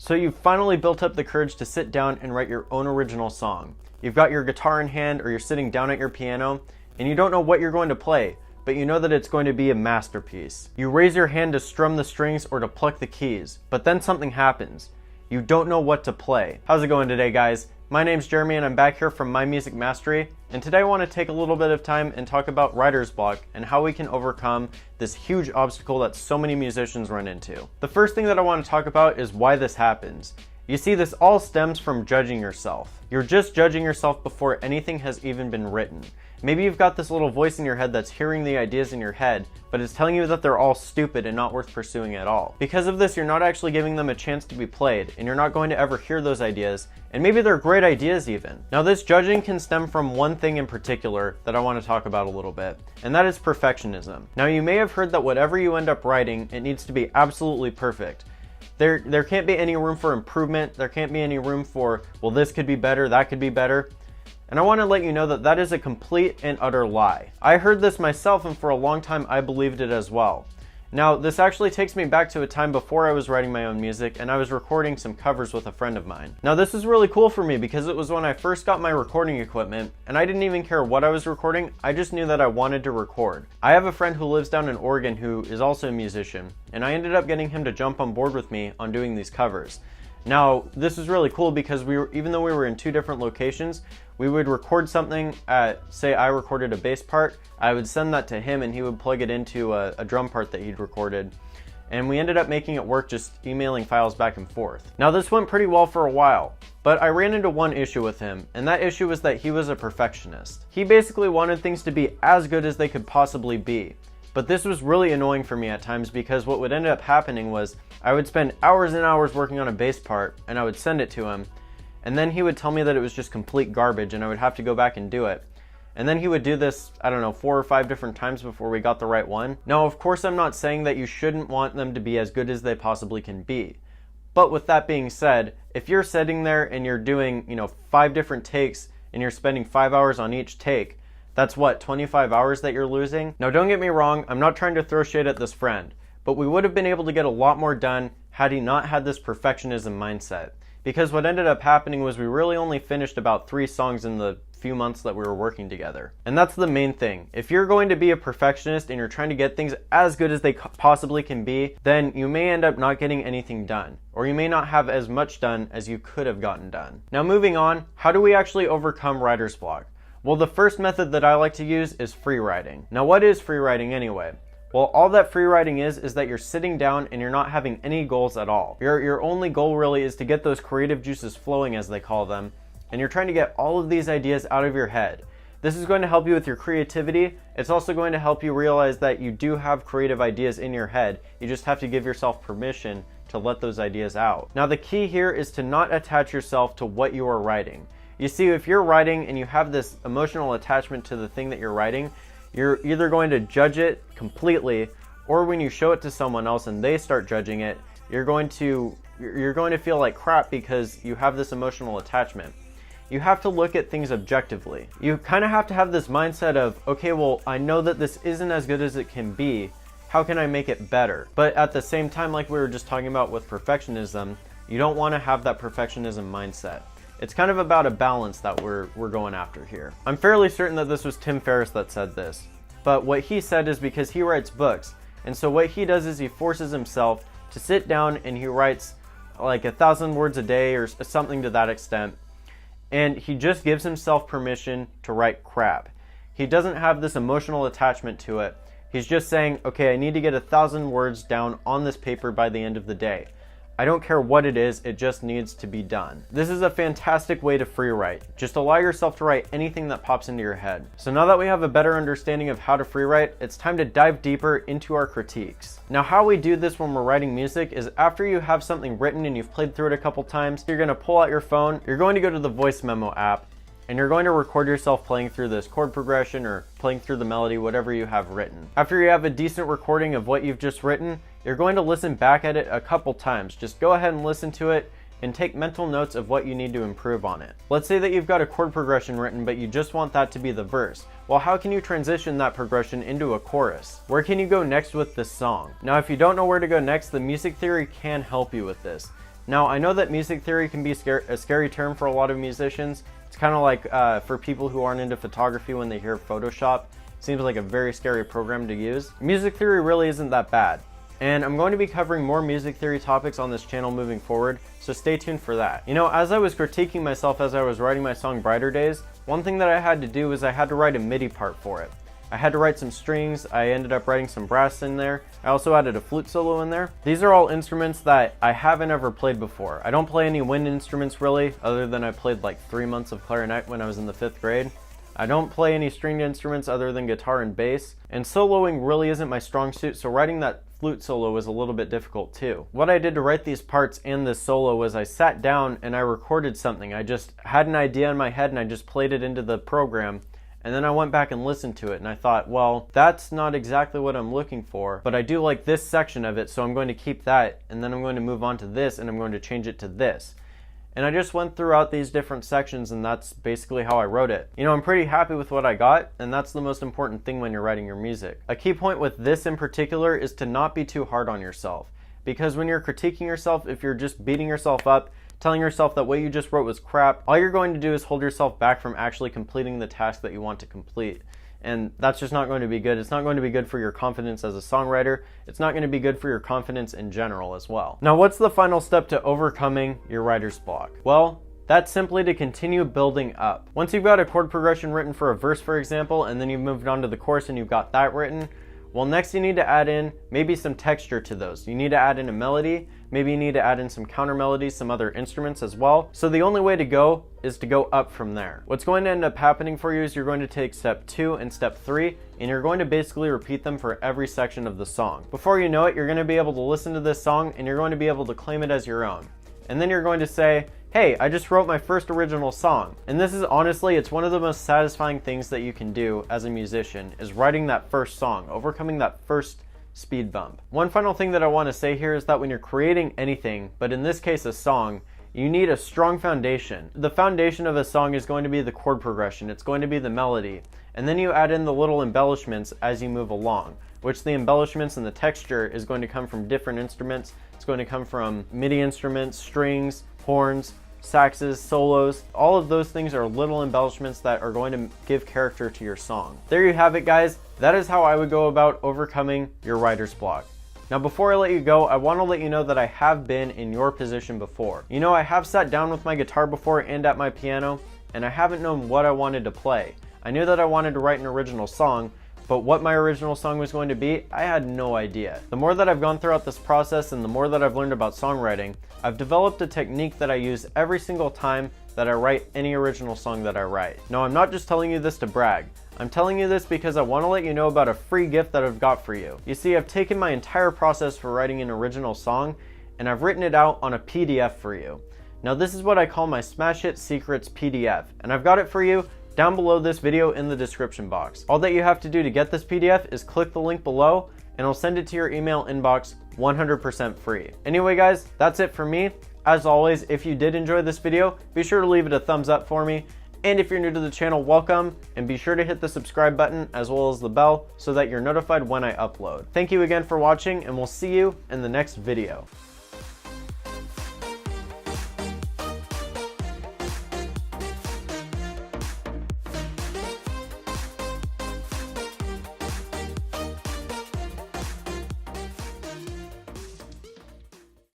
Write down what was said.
So you've finally built up the courage to sit down and write your own original song. You've got your guitar in hand, or you're sitting down at your piano, and you don't know what you're going to play, but you know that it's going to be a masterpiece. You raise your hand to strum the strings or to pluck the keys, but then something happens. You don't know what to play. How's it going today, guys? My name's Jeremy and I'm back here from My Music Mastery, and today I want to take a little bit of time and talk about writer's block and how we can overcome this huge obstacle that so many musicians run into. The first thing that I want to talk about is why this happens. You see, this all stems from judging yourself. You're just judging yourself before anything has even been written. Maybe you've got this little voice in your head that's hearing the ideas in your head, but it's telling you that they're all stupid and not worth pursuing at all. Because of this, you're not actually giving them a chance to be played, and you're not going to ever hear those ideas, and maybe they're great ideas even. Now, this judging can stem from one thing in particular that I want to talk about a little bit, and that is perfectionism. Now, you may have heard that whatever you end up writing, it needs to be absolutely perfect. There can't be any room for improvement. There can't be any room for, well, this could be better, that could be better. And I want to let you know that that is a complete and utter lie. I heard this myself, and for a long time I believed it as well. Now, this actually takes me back to a time before I was writing my own music, and I was recording some covers with a friend of mine. Now, this is really cool for me because it was when I first got my recording equipment, and I didn't even care what I was recording. I just knew that I wanted to record. I have a friend who lives down in Oregon who is also a musician, and I ended up getting him to jump on board with me on doing these covers. Now, this is really cool because even though we were in two different locations, we would record something at, say I recorded a bass part, I would send that to him and he would plug it into a drum part that he'd recorded. And we ended up making it work just emailing files back and forth. Now, this went pretty well for a while, but I ran into one issue with him, and that issue was that he was a perfectionist. He basically wanted things to be as good as they could possibly be. But this was really annoying for me at times because what would end up happening was I would spend hours and hours working on a bass part and I would send it to him, and then he would tell me that it was just complete garbage and I would have to go back and do it. And then he would do this, I don't know, 4 or 5 different times before we got the right one. Now, of course, I'm not saying that you shouldn't want them to be as good as they possibly can be. But with that being said, if you're sitting there and you're doing, 5 different takes and you're spending 5 hours on each take, that's what, 25 hours that you're losing? Now, don't get me wrong, I'm not trying to throw shade at this friend, but we would have been able to get a lot more done had he not had this perfectionism mindset. Because what ended up happening was we really only finished about 3 songs in the few months that we were working together. And that's the main thing. If you're going to be a perfectionist and you're trying to get things as good as they possibly can be, then you may end up not getting anything done, or you may not have as much done as you could have gotten done. Now, moving on, how do we actually overcome writer's block? Well, the first method that I like to use is free writing. Now, what is free writing anyway? Well, all that free writing is that you're sitting down and you're not having any goals at all. Your only goal really is to get those creative juices flowing, as they call them, and you're trying to get all of these ideas out of your head. This is going to help you with your creativity. It's also going to help you realize that you do have creative ideas in your head. You just have to give yourself permission to let those ideas out. Now, the key here is to not attach yourself to what you are writing. You see, if you're writing and you have this emotional attachment to the thing that you're writing, you're either going to judge it completely, or when you show it to someone else and they start judging it, you're going to feel like crap because you have this emotional attachment. You have to look at things objectively. You kind of have to have this mindset of, okay, well, I know that this isn't as good as it can be. How can I make it better? But at the same time, like we were just talking about with perfectionism, you don't want to have that perfectionism mindset. It's kind of about a balance that we're going after here. I'm fairly certain that this was Tim Ferriss that said this, but what he said is because he writes books, and so what he does is he forces himself to sit down and he writes like 1,000 words a day or something to that extent, and he just gives himself permission to write crap. He doesn't have this emotional attachment to it. He's just saying, okay, I need to get 1,000 words down on this paper by the end of the day. I don't care what it is, it just needs to be done. This is a fantastic way to free write. Just allow yourself to write anything that pops into your head. So now that we have a better understanding of how to free write, it's time to dive deeper into our critiques. Now, how we do this when we're writing music is after you have something written and you've played through it a couple times, you're gonna pull out your phone, you're going to go to the voice memo app, and you're going to record yourself playing through this chord progression or playing through the melody, whatever you have written. After you have a decent recording of what you've just written, you're going to listen back at it a couple times. Just go ahead and listen to it and take mental notes of what you need to improve on it. Let's say that you've got a chord progression written, but you just want that to be the verse. Well, how can you transition that progression into a chorus? Where can you go next with this song? Now, if you don't know where to go next, the music theory can help you with this. Now, I know that music theory can be a scary term for a lot of musicians. It's kind of like for people who aren't into photography when they hear Photoshop. It seems like a very scary program to use. Music theory really isn't that bad. And I'm going to be covering more music theory topics on this channel moving forward, so stay tuned for that. You know, as I was critiquing myself as I was writing my song Brighter Days, one thing that I had to do was I had to write a MIDI part for it. I had to write some strings, I ended up writing some brass in there, I also added a flute solo in there. These are all instruments that I haven't ever played before. I don't play any wind instruments really, other than I played like 3 months of clarinet when I was in the 5th grade. I don't play any stringed instruments other than guitar and bass, and soloing really isn't my strong suit, so writing that flute solo was a little bit difficult too. What I did to write these parts and this solo was I sat down and I recorded something. I just had an idea in my head and I just played it into the program, and then I went back and listened to it and I thought, well, that's not exactly what I'm looking for, but I do like this section of it, so I'm going to keep that, and then I'm going to move on to this and I'm going to change it to this. And I just went throughout these different sections, and that's basically how I wrote it. You know, I'm pretty happy with what I got, and that's the most important thing when you're writing your music. A key point with this in particular is to not be too hard on yourself. Because when you're critiquing yourself, if you're just beating yourself up, telling yourself that what you just wrote was crap, all you're going to do is hold yourself back from actually completing the task that you want to complete. And that's just not going to be good. It's not going to be good for your confidence as a songwriter. It's not going to be good for your confidence in general as well. Now, what's the final step to overcoming your writer's block? Well, that's simply to continue building up. Once you've got a chord progression written for a verse, for example, and then you've moved on to the chorus and you've got that written, well, next you need to add in maybe some texture to those. You need to add in a melody. Maybe you need to add in some counter melodies, some other instruments as well. So the only way to go is to go up from there. What's going to end up happening for you is you're going to take step 2 and step 3, and you're going to basically repeat them for every section of the song. Before you know it, you're going to be able to listen to this song and you're going to be able to claim it as your own. And then you're going to say, hey, I just wrote my first original song. And this is honestly, it's one of the most satisfying things that you can do as a musician, is writing that first song, overcoming that first speed bump. One final thing that I want to say here is that when you're creating anything, but in this case a song, you need a strong foundation. The foundation of a song is going to be the chord progression, it's going to be the melody, and then you add in the little embellishments as you move along, which the embellishments and the texture is going to come from different instruments. It's going to come from MIDI instruments, strings, horns, saxes, solos. All of those things are little embellishments that are going to give character to your song. There you have it, guys. That is how I would go about overcoming your writer's block. Now, before I let you go, I want to let you know that I have been in your position before. You know, I have sat down with my guitar before and at my piano, and I haven't known what I wanted to play. I knew that I wanted to write an original song, but what my original song was going to be, I had no idea. The more that I've gone throughout this process and the more that I've learned about songwriting, I've developed a technique that I use every single time that I write any original song that I write. Now, I'm not just telling you this to brag. I'm telling you this because I want to let you know about a free gift that I've got for you. You see, I've taken my entire process for writing an original song and I've written it out on a PDF for you. Now, this is what I call my Smash Hit Secrets PDF, and I've got it for you down below this video in the description box. All that you have to do to get this PDF is click the link below and I'll send it to your email inbox 100% free. Anyway, guys, that's it for me. As always, if you did enjoy this video, be sure to leave it a thumbs up for me. And if you're new to the channel, welcome, and be sure to hit the subscribe button as well as the bell so that you're notified when I upload. Thank you again for watching, and we'll see you in the next video.